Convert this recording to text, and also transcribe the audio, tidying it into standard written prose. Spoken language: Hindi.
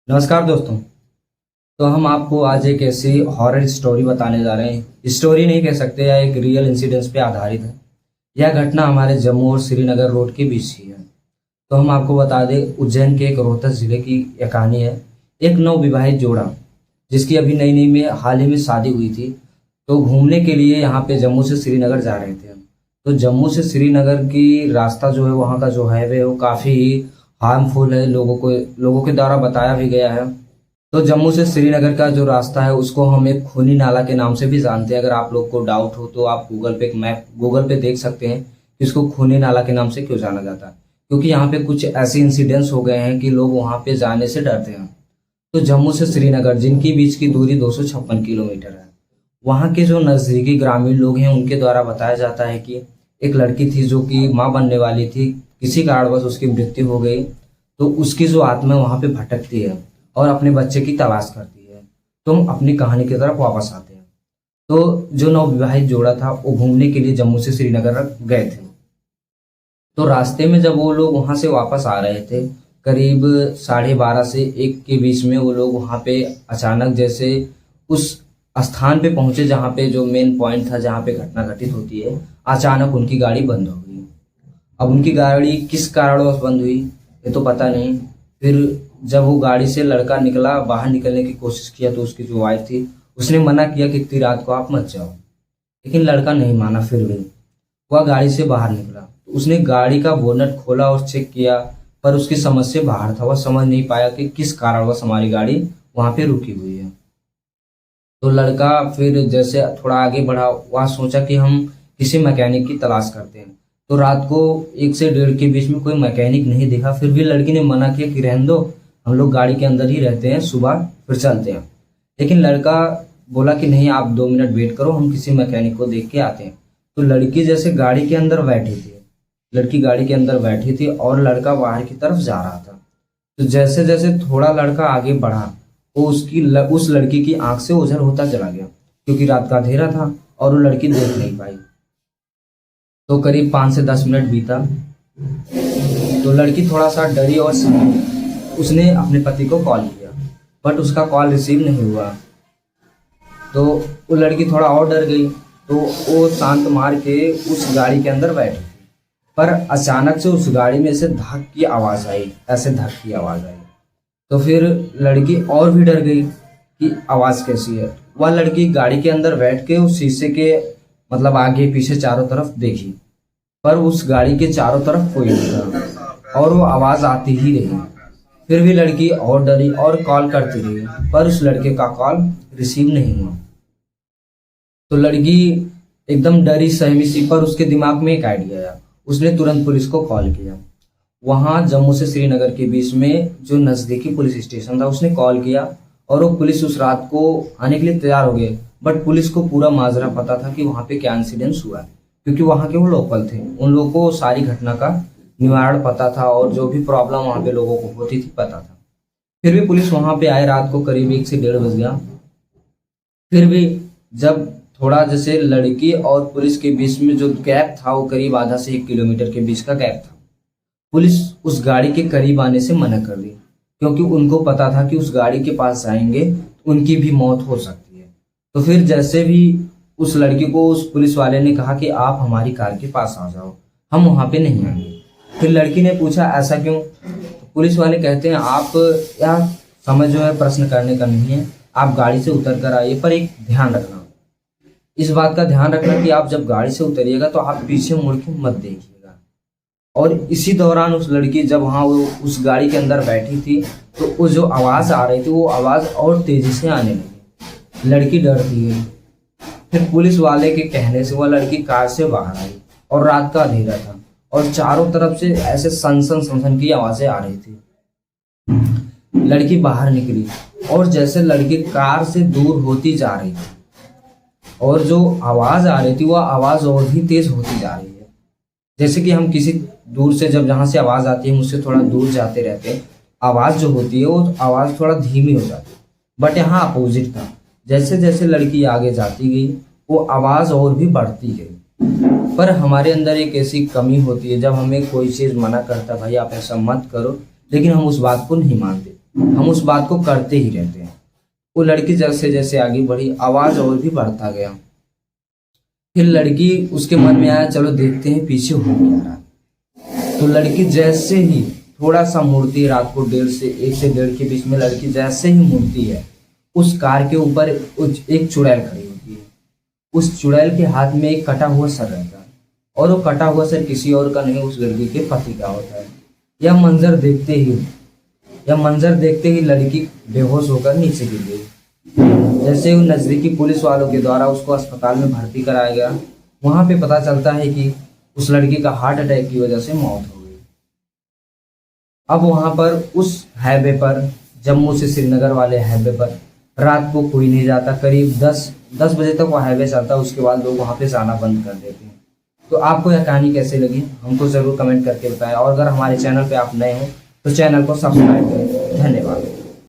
नमस्कार दोस्तों। तो हम आपको आज एक ऐसी हॉरर स्टोरी बताने जा रहे हैं। स्टोरी नहीं कह सकते, यह एक रियल इंसिडेंट्स पे आधारित है। यह घटना हमारे जम्मू और श्रीनगर रोड के बीच की है। तो हम आपको बता दें, उज्जैन के एक रोहतस जिले की यह कहानी है। एक नवविवाहित जोड़ा जिसकी अभी नई नई में हाल ही में शादी हुई थी, तो घूमने के लिए यहाँ पे जम्मू से श्रीनगर जा रहे थे। तो जम्मू से श्रीनगर की रास्ता जो है, वहाँ का जो हाईवे है वो काफ़ी हार्मफुल है। लोगों के द्वारा बताया भी गया है। तो जम्मू से श्रीनगर का जो रास्ता है उसको हम एक खूनी नाला के नाम से भी जानते हैं। अगर आप लोग को डाउट हो तो आप गूगल पे देख सकते हैं कि इसको खूनी नाला के नाम से क्यों जाना जाता है। क्योंकि यहाँ पे कुछ ऐसे इंसिडेंट्स हो गए हैं कि लोग वहाँ पे जाने से डरते हैं। तो जम्मू से श्रीनगर, जिनकी बीच की दूरी 256 किलोमीटर है, वहाँ के जो नज़दीकी ग्रामीण लोग हैं उनके द्वारा बताया जाता है कि एक लड़की थी जो कि माँ बनने वाली थी। किसी कारणवश उसकी मृत्यु हो गई। तो उसकी जो आत्मा वहाँ पे भटकती है और अपने बच्चे की तलाश करती है। तो हम अपनी कहानी की तरफ वापस आते हैं। तो जो नवविवाहित जोड़ा था वो घूमने के लिए जम्मू से श्रीनगर गए थे। तो रास्ते में जब वो लोग वहां से वापस आ रहे थे, करीब 12:30 से 1 के बीच में, वो लोग वहां पे अचानक जैसे उस स्थान पे पहुंचे जहाँ पे जो मेन पॉइंट था, जहाँ पे घटना घटित होती है, अचानक उनकी गाड़ी बंद हो गई। अब उनकी गाड़ी किस कारणवश बंद हुई ये तो पता नहीं। फिर जब वो गाड़ी से लड़का निकला, बाहर निकलने की कोशिश किया, तो उसकी जो वाइफ थी उसने मना किया कि इतनी रात को आप मत जाओ। लेकिन लड़का नहीं माना। फिर भी वह गाड़ी से बाहर निकला। तो उसने गाड़ी का बोनट खोला और चेक किया, पर उसकी समझ से बाहर था। वह समझ नहीं पाया कि किस कारणवश हमारी गाड़ी वहां पे रुकी हुई है। तो लड़का फिर जैसे थोड़ा आगे बढ़ा, वह सोचा कि हम किसी मैकेनिक की तलाश करते हैं। तो रात को 1 से 1:30 के बीच में कोई मैकेनिक नहीं दिखा। फिर भी लड़की ने मना किया कि रहने दो, हम लोग गाड़ी के अंदर ही रहते हैं, सुबह फिर चलते हैं। लेकिन लड़का बोला कि नहीं, आप 2 मिनट वेट करो, हम किसी मैकेनिक को देख के आते हैं। तो लड़की जैसे गाड़ी के अंदर बैठी थी, लड़की गाड़ी के अंदर बैठी थी और लड़का बाहर की तरफ जा रहा था। तो जैसे जैसे थोड़ा लड़का आगे बढ़ा, वो उस लड़की की आंख से ओझल होता चला गया, क्योंकि रात का अंधेरा था और वो लड़की देख नहीं पाई। तो करीब 5 से 10 मिनट बीता। तो लड़की थोड़ा सा डरी और समझी। उसने अपने पति को कॉल किया, बट उसका कॉल रिसीव नहीं हुआ। तो वो लड़की थोड़ा और डर गई। तो वो शांत मार के उस गाड़ी के अंदर बैठी। पर अचानक से उस गाड़ी में से धक की आवाज आई, ऐसे धक की आवाज आई। तो फिर लड़की और भी डर गई कि आवाज कैसी है। वह लड़की गाड़ी के अंदर बैठ के उस शीशे के मतलब आगे पीछे चारों तरफ देखी, पर उस गाड़ी के चारों तरफ कोई नहीं था और वो आवाज आती ही रही। फिर भी लड़की और डरी और कॉल करती रही, पर उस लड़के का कॉल रिसीव नहीं हुआ। तो लड़की एकदम डरी सहमी सी, पर उसके दिमाग में एक आइडिया आया। उसने तुरंत पुलिस को कॉल किया। वहां जम्मू से श्रीनगर के बीच में जो नजदीकी पुलिस स्टेशन था उसने कॉल किया, और वो पुलिस उस रात को आने के लिए तैयार हो गए। बट पुलिस को पूरा माजरा पता था कि वहां पे क्या इंसिडेंस हुआ है, क्योंकि वहां के वो लोकल थे। उन लोगों को सारी घटना का निवारण पता था और जो भी प्रॉब्लम वहां पे लोगों को होती थी पता था। फिर भी पुलिस वहां पे आए, रात को करीब 1 से 1:30 बज गया। फिर भी जब थोड़ा जैसे लड़की और पुलिस के बीच में जो गैप था वो करीब आधा से 1 किलोमीटर के बीच का गैप था, पुलिस उस गाड़ी के करीब आने से मना कर दी, क्योंकि उनको पता था कि उस गाड़ी के पास जाएंगे तो उनकी भी मौत हो सकती है। तो फिर जैसे भी उस लड़की को उस पुलिस वाले ने कहा कि आप हमारी कार के पास आ जाओ, हम वहां पे नहीं आएंगे। फिर लड़की ने पूछा ऐसा क्यों? तो पुलिस वाले कहते हैं आप यह समझ जो है प्रश्न करने का नहीं है, आप गाड़ी से उतर कर आइए, पर एक ध्यान रखना, इस बात का ध्यान रखना कि आप जब गाड़ी से उतरिएगा तो आप पीछे मुड़ के मत देखिएगा। और इसी दौरान उस लड़की जब वहाँ वो उस गाड़ी के अंदर बैठी थी, तो वो जो आवाज़ आ रही थी वो आवाज़ और तेज़ी से आने लगी। लड़की डरती गई। फिर पुलिस वाले के कहने से वह लड़की कार से बाहर आई, और रात का अंधेरा था और चारों तरफ से ऐसे सनसन सनसन की आवाज़ें आ रही थी। लड़की बाहर निकली और जैसे लड़की कार से दूर होती जा रही थी और जो आवाज़ आ रही थी वह आवाज़ और भी तेज़ होती जा रही है। जैसे कि हम किसी दूर से, जब जहाँ से आवाज़ आती है मुझसे थोड़ा दूर जाते रहते हैं, आवाज़ जो होती है वो आवाज़ थोड़ा धीमी हो जाती है। बट यहाँ अपोजिट था। जैसे जैसे लड़की आगे जाती गई वो आवाज़ और भी बढ़ती गई। पर हमारे अंदर एक ऐसी कमी होती है, जब हमें कोई चीज़ मना करता भाई आप ऐसा मत करो, लेकिन हम उस बात को नहीं मानते। हम उस बात को करते ही रहते हैं। वो लड़की जैसे जैसे आगे बढ़ी, आवाज और भी बढ़ता गया। फिर लड़की, उसके मन में आया चलो देखते हैं पीछे हो क्या रहा। तो लड़की जैसे ही थोड़ा सा मुड़ती है, रात को 1 से 1.5 के बीच में लड़की जैसे ही मुड़ती है, उस कार के ऊपर एक चुड़ैल खड़ी होती है। उस चुड़ैल के हाथ में एक कटा हुआ सर रहता है, और वो कटा हुआ सर किसी और का नहीं, उस लड़की के पति का होता है। यह मंजर देखते ही लड़की बेहोश होकर नीचे गिर गई। जैसे ही नजदीकी पुलिस वालों के द्वारा उसको अस्पताल में भर्ती कराया गया, वहां पे पता चलता है कि उस लड़की का हार्ट अटैक की वजह से मौत हो गई। अब वहां पर उस हाईवे पर, जम्मू से श्रीनगर वाले हाईवे पर रात को कोई नहीं जाता। करीब 10 बजे तक वो हाईवे चलता है, उसके बाद लोग वहां पे जाना बंद कर देते हैं। तो आपको यह कहानी कैसी लगी हमको ज़रूर कमेंट करके बताएं, और अगर हमारे चैनल पे आप नए हो तो चैनल को सब्सक्राइब करें। धन्यवाद।